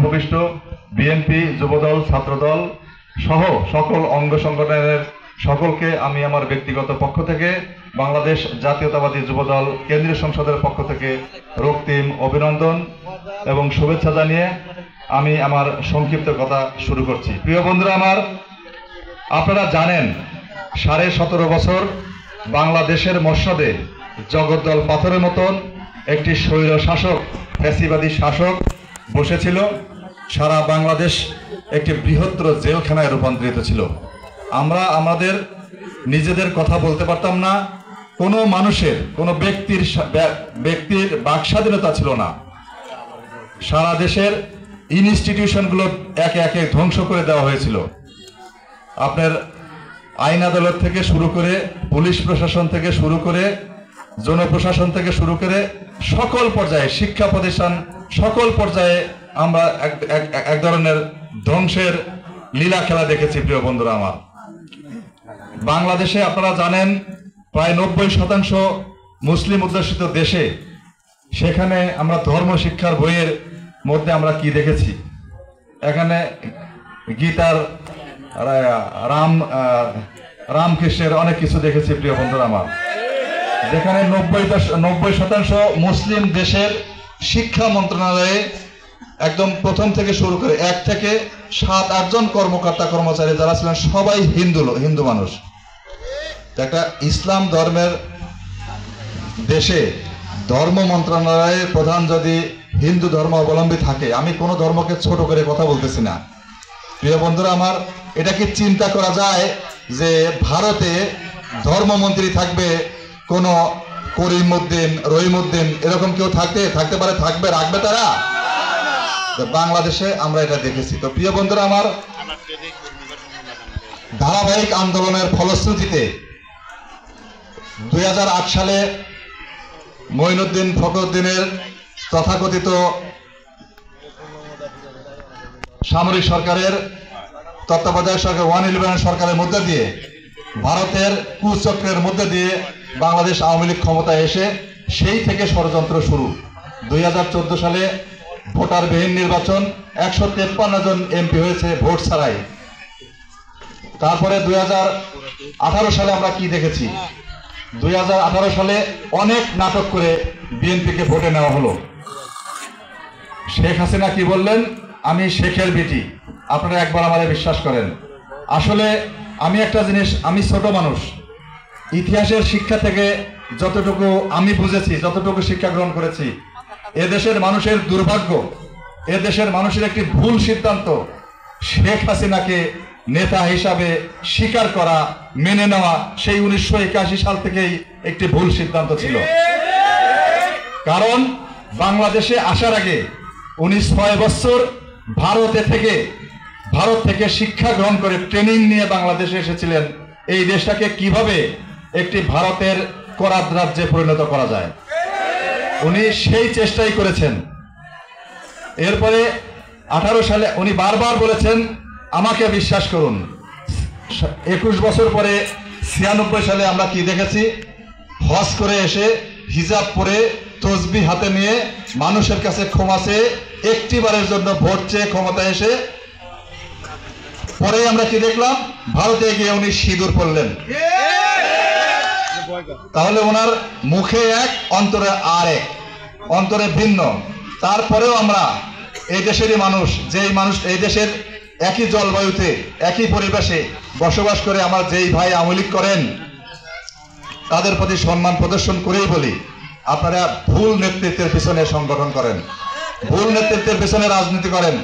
উপবিষ্ট বিএনপি যুবদল ছাত্রদল সহ সকল অঙ্গ সংগঠনের সকলকে আমি আমার ব্যক্তিগত পক্ষ থেকে বাংলাদেশ জাতীয়তাবাদী যুবদল কেন্দ্রীয় সংসদের পক্ষ থেকে রক্তিম অভিনন্দন এবং শুভেচ্ছা জানিয়ে আমি আমার সংক্ষিপ্ত কথা শুরু করছি। প্রিয় বন্ধুরা আমার, আপনারা জানেন 17.5 বছর বাংলাদেশের মসনদে জগদ্দল পাথরের মতন একটি স্বৈর শাসক, ফ্যাসিবাদী শাসক বসেছিল। সারা বাংলাদেশ একটি বৃহত্তর জেলখানায় রূপান্তরিত ছিল। আমরা আমাদের নিজেদের কথা বলতে পারতাম না, কোনো মানুষের, কোনো ব্যক্তির বাক স্বাধীনতা ছিল না। সারা দেশের ইনস্টিটিউশনগুলো একে একে ধ্বংস করে দেওয়া হয়েছিল। আপনার আইন আদালত থেকে শুরু করে, পুলিশ প্রশাসন থেকে শুরু করে, জনপ্রশাসন থেকে শুরু করে সকল পর্যায়ে, শিক্ষা প্রতিষ্ঠান সকল পর্যায়ে আমরা এক ধরনের ধ্বংসের লীলা খেলা দেখেছি। প্রিয় বন্ধুরা আমার, বাংলাদেশে আপনারা জানেন প্রায় 90% মুসলিম অধ্যুষিত দেশে, সেখানে আমরা ধর্ম শিক্ষার বইয়ের মধ্যে আমরা কি দেখেছি? এখানে গীতার রামকৃষ্ণের অনেক কিছু দেখেছি। প্রিয় বন্ধুরা আমার, যেখানে 90% মুসলিম দেশের শিক্ষা মন্ত্রণালয়ে একদম প্রথম থেকে শুরু করে 1 থেকে 7-8 জন কর্মকর্তা কর্মচারী যারা ছিলেন সবাই হিন্দু মানুষ। একটা ইসলাম ধর্মের দেশে ধর্ম মন্ত্রণালয়ের প্রধান যদি হিন্দু ধর্ম অবলম্বী থাকে, আমি কোনো ধর্মকে ছোট করে কথা বলতেছি না। প্রিয় বন্ধুরা আমার, এটা কি চিন্তা করা যায় যে ভারতে ধর্মমন্ত্রী থাকবে কোনো করিমউদ্দিন, রহিমউদ্দিন, এরকম কেউ থাকতে পারে? থাকবে? রাখবে তারা? বাংলাদেশে আমরা এটা দেখেছি। তো প্রিয় বন্ধুরা আমার, ধারাবাহিক আন্দোলনের ফলশ্রুতিতে 2008 সালে মঈনুদ্দিন ফখরুদ্দিনের তথাকথিত সামরিক সরকারের তত্ত্বাবধায়ক সরকার 111 সরকারের মধ্যে দিয়ে, ভারতের কুচক্রের মধ্যে দিয়ে বাংলাদেশ আওয়ামী লীগ ক্ষমতায় এসে সেই থেকে ষড়যন্ত্র শুরু। 2014 সালে ভোটারবিহীন নির্বাচন, 153 জন এমপি হয়েছে ভোট ছাড়াই। তারপরে 2018 সালে আমরা কি দেখেছি? 2018 সালে অনেক নাটক করে বিএনপিকে ভোটে নেওয়া হলো। শেখ হাসিনা কি বললেন? আমি শেখের বেটি। আপনারা একবার আমাদের বিশ্বাস করেন? আসলে আমি একটা জিনিস, আমি ছোট মানুষ, ইতিহাসের শিক্ষা থেকে যতটুকু আমি বুঝেছি, যতটুকু শিক্ষা গ্রহণ করেছি, এদেশের মানুষের দুর্ভাগ্য, এদেশের মানুষের একটি ভুল সিদ্ধান্ত শেখ হাসিনাকে নেতা হিসাবে স্বীকার করা, মেনে নেওয়া, সেই 1981 সাল থেকেই একটি ভুল সিদ্ধান্ত ছিল। কারণ বাংলাদেশে আসার আগে উনি 6 বছর ভারত থেকে শিক্ষা গ্রহণ করে ট্রেনিং নিয়ে বাংলাদেশে এসেছিলেন এই দেশটাকে কিভাবে একটি ভারতের করাত রাজ্যে পরিণত করা যায়। উনি সেই চেষ্টাই করেছেন। এরপরে 18 সালে উনি বারবার বলেছেন, আমাকে বিশ্বাস করুন। 21 বছর পরে 96 সালে আমরা কি দেখেছি? হজ করে এসে হিজাব পরে তসবিহ হাতে নিয়ে মানুষের কাছে ক্ষমা চেয়ে একটিবারের জন্য ভোট চেয়ে ক্ষমতায় এসে পরে আমরা কি দেখলাম? ভারতে গিয়ে উনি সিঁদুর পরলেন। তাহলে ওনার মুখে এক, অন্তরে আর এক, অন্তরে ভিন্ন। তারপরেও আমরা এই দেশেরই মানুষ, যেই মানুষ এই দেশের একই জলবায়ুতে, একই পরিবেশে বসবাস করে আমার যেই ভাই আওয়ামী লীগ করেন, তাদের প্রতি সম্মান প্রদর্শন করেই বলি, আপনারা ভুল নেতৃত্বের পিছনে সংগঠন করেন, ভুল নেতৃত্বের পিছনে রাজনীতি করেন।